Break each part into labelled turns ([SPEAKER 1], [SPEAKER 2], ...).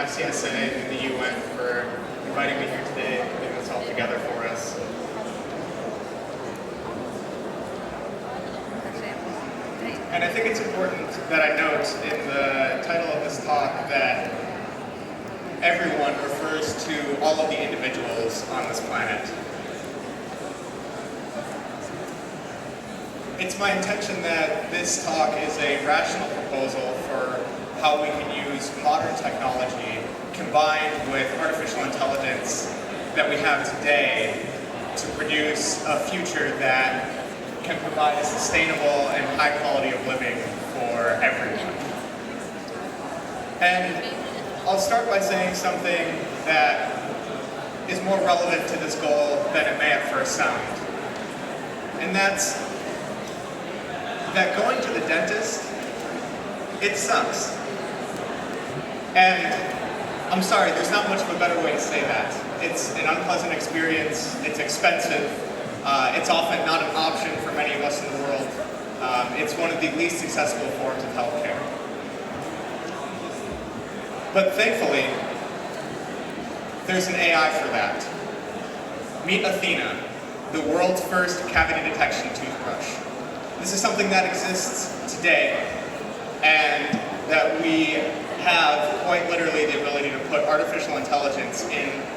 [SPEAKER 1] FCSA and the UN for inviting me here today and putting this all together for us. And I think it's important that I note in the title of this talk that everyone refers to all of the individuals on this planet. It's my intention that this talk is a rational proposal for how we can use modern technology combined with artificial intelligence that we have today to produce a future that can provide a sustainable and high quality of living for everyone. And I'll start by saying something that is more relevant to this goal than it may at first sound. And that's that going to the dentist, it sucks. And I'm sorry, there's not much of a better way to say that. It's an unpleasant experience, it's expensive, it's often not an option for many of us in the world. It's one of the least accessible forms of healthcare. But thankfully, there's an AI for that. Meet Athena, the world's first cavity detection toothbrush. This is something that exists today, and that we have quite literally the ability to put artificial intelligence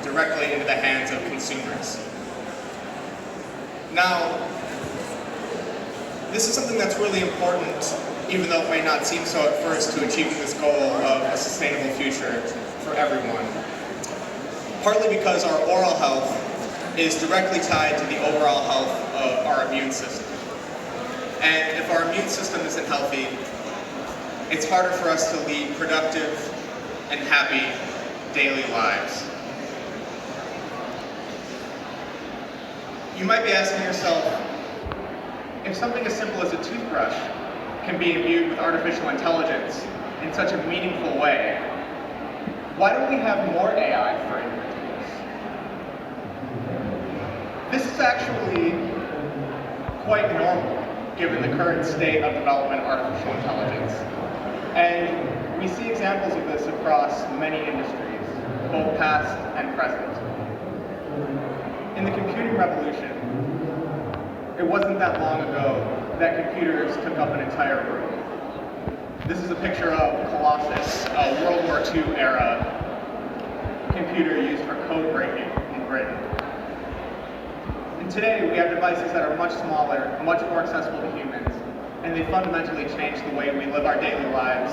[SPEAKER 1] directly into the hands of consumers. Now, this is something that's really important, even though it may not seem so at first, to achieving this goal of a sustainable future for everyone. Partly because our oral health is directly tied to the overall health of our immune system. And if our immune system isn't healthy, it's harder for us to lead productive and happy daily lives. You might be asking yourself, if something as simple as a toothbrush can be imbued with artificial intelligence in such a meaningful way, why don't we have more AI for individuals? This is actually quite normal, given the current state of development of artificial intelligence. And we see examples of this across many industries, both past and present. In the computing revolution, it wasn't that long ago that computers took up an entire room. This is a picture of Colossus, a World War II era computer used for code breaking in Britain. And today we have devices that are much smaller, much more accessible to humans, and they fundamentally change the way we live our daily lives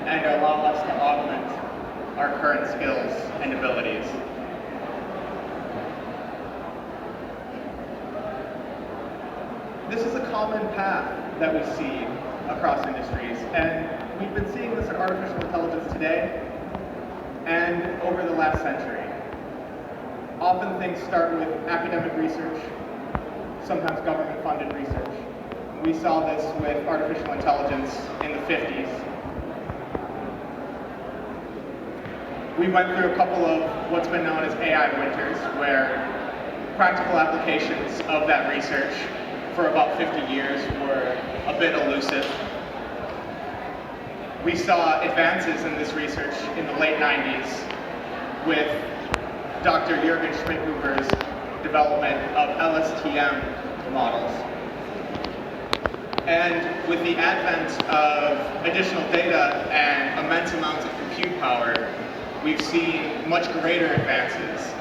[SPEAKER 1] and allow us to augment our current skills and abilities. This is a common path that we see across industries, and we've been seeing this in artificial intelligence today and over the last century. Often things start with academic research, sometimes government-funded research. We saw this with artificial intelligence in the 50s. We went through a couple of what's been known as AI winters, where practical applications of that research for about 50 years were a bit elusive. We saw advances in this research in the late 90s with Dr. Jürgen Schmidhuber's development of LSTM models. And with the advent of additional data and immense amounts of compute power, we've seen much greater advances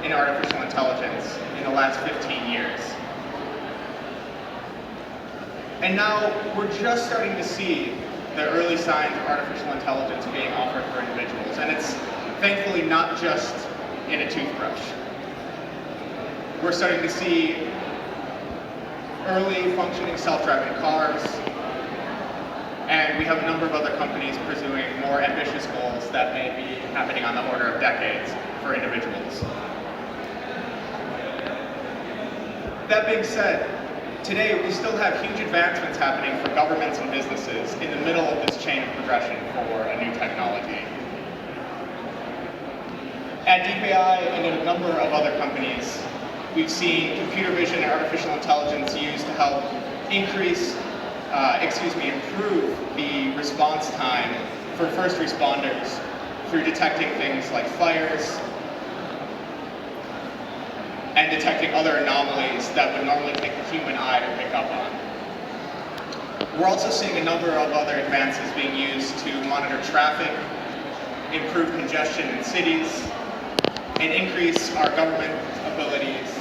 [SPEAKER 1] in artificial intelligence in the last 15 years. And now we're just starting to see the early signs of artificial intelligence being offered for individuals. And it's thankfully not just in a toothbrush. We're starting to see early functioning self-driving cars, and we have a number of other companies pursuing more ambitious goals that may be happening on the order of decades for individuals. That being said, today we still have huge advancements happening for governments and businesses in the middle of this chain of progression for a new technology. At DeepAI and in a number of other companies, we've seen computer vision and artificial intelligence used to help improve the response time for first responders through detecting things like fires and detecting other anomalies that would normally take the human eye to pick up on. We're also seeing a number of other advances being used to monitor traffic, improve congestion in cities, and increase our government abilities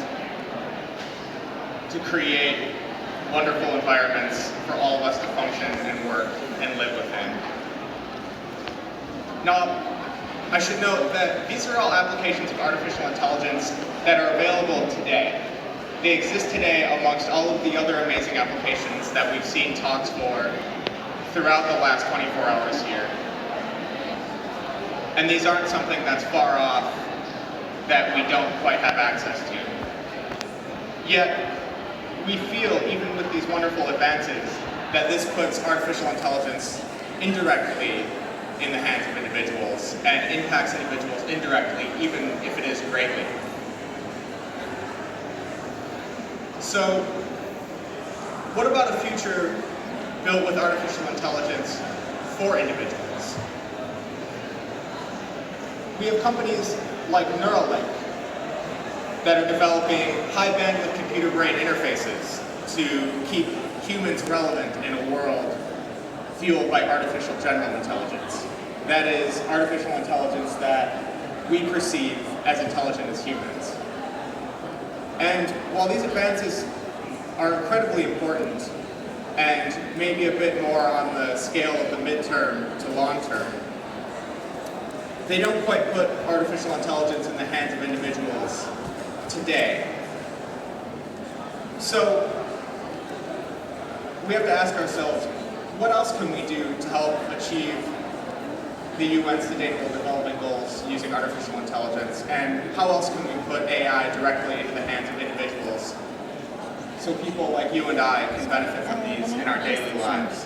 [SPEAKER 1] to create wonderful environments for all of us to function and work and live within. Now, I should note that these are all applications of artificial intelligence that are available today. They exist today amongst all of the other amazing applications that we've seen talks for throughout the last 24 hours here. And these aren't something that's far off that we don't quite have access to. Yet, we feel, even with these wonderful advances, that this puts artificial intelligence indirectly in the hands of individuals and impacts individuals indirectly, even if it is greatly. So, what about a future built with artificial intelligence for individuals? We have companies like Neuralink that are developing high bandwidth computer-brain interfaces to keep humans relevant in a world fueled by artificial general intelligence. That is, artificial intelligence that we perceive as intelligent as humans. And while these advances are incredibly important and maybe a bit more on the scale of the midterm to long term, they don't quite put artificial intelligence in the hands of individuals today. So we have to ask ourselves, what else can we do to help achieve the UN Sustainable Development Goals using artificial intelligence? And how else can we put AI directly into the hands of individuals so people like you and I can benefit from these in our daily lives?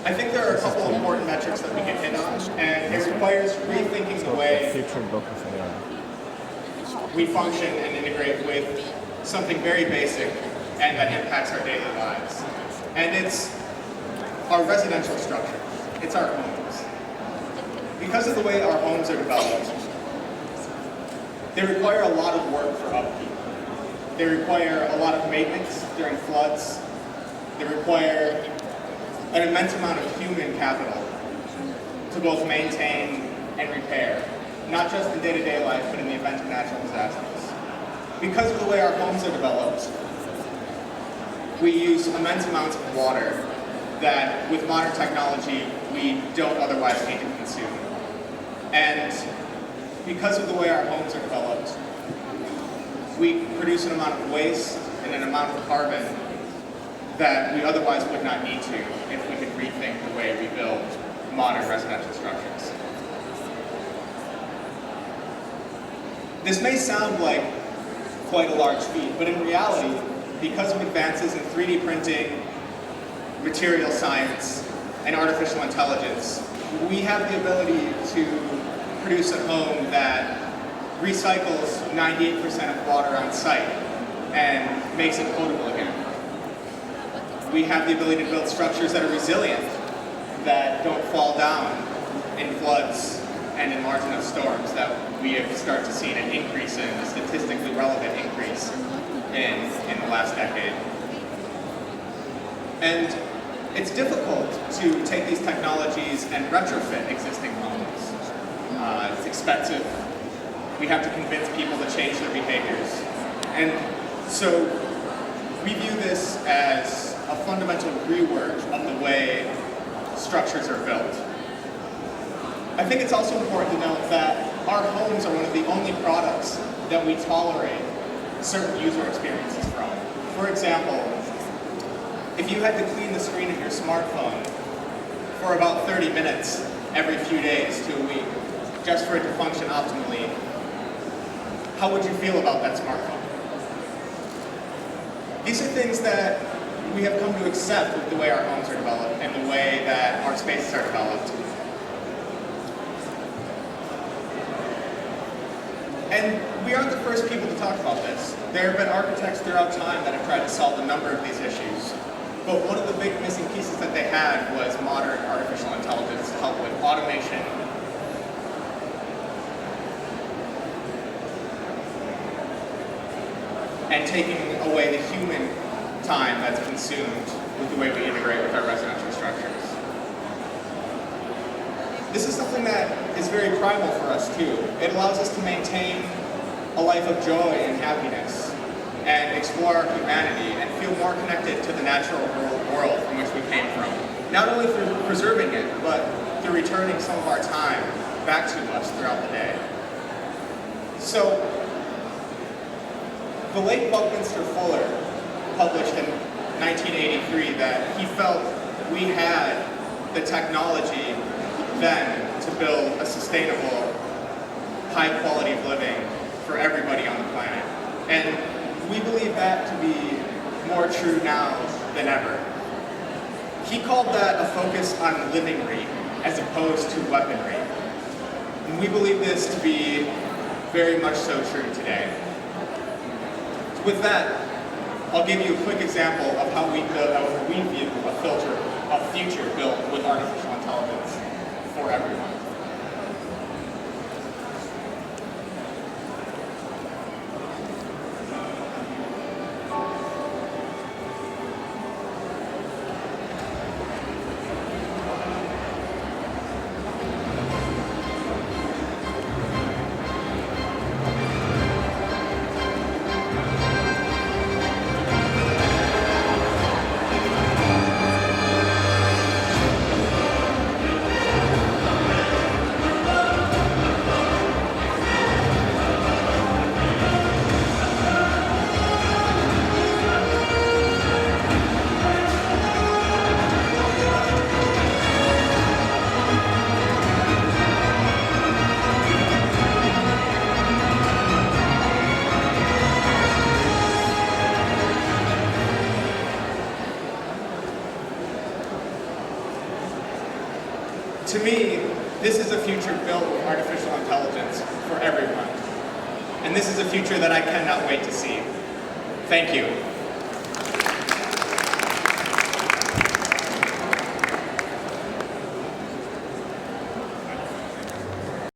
[SPEAKER 1] I think there are a couple of important metrics that we can hit on, and it requires rethinking the way we function and integrate with something very basic and that impacts our daily lives. And it's our residential structure. It's our homes. Because of the way our homes are developed, they require a lot of work for upkeep. They require a lot of maintenance during floods. They require an immense amount of human capital to both maintain and repair, not just in day-to-day life, but in the event of natural disasters. Because of the way our homes are developed, we use immense amounts of water that, with modern technology, we don't otherwise need to consume. And because of the way our homes are developed, we produce an amount of waste and an amount of carbon that we otherwise would not need to if we could rethink the way we build modern residential structures. This may sound like quite a large feat, but in reality, because of advances in 3D printing, material science, and artificial intelligence, we have the ability to produce a home that recycles 98% of water on site and makes it potable again. We have the ability to build structures that are resilient, that don't fall down in floods and in large enough storms that we have started to see an increase in, a statistically relevant increase in the last decade. And it's difficult to take these technologies and retrofit existing homes. It's expensive. We have to convince people to change their behaviors. And so we view this as a fundamental rework of the way structures are built. I think it's also important to note that our homes are one of the only products that we tolerate certain user experiences from. For example, if you had to clean the screen of your smartphone for about 30 minutes every few days to a week, just for it to function optimally, how would you feel about that smartphone? These are things that we have come to accept with the way our homes are developed and the way that our spaces are developed. And we aren't the first people to talk about this. There have been architects throughout time that have tried to solve a number of these issues. But one of the big missing pieces that they had was modern artificial and taking away the human time that's consumed with the way we integrate with our residential structures. This is something that is very primal for us too. It allows us to maintain a life of joy and happiness and explore our humanity and feel more connected to the natural world from which we came from. Not only through preserving it, but through returning some of our time back to us throughout the day. So, the late Buckminster Fuller published in 1983 that he felt we had the technology then to build a sustainable, high quality of living for everybody on the planet. And we believe that to be more true now than ever. He called that a focus on livingry as opposed to weaponry. And we believe this to be very much so true today. With that, I'll give you a quick example of how we view a future built with artificial intelligence for everyone. To me, this is a future built with artificial intelligence for everyone. And this is a future that I cannot wait to see. Thank you.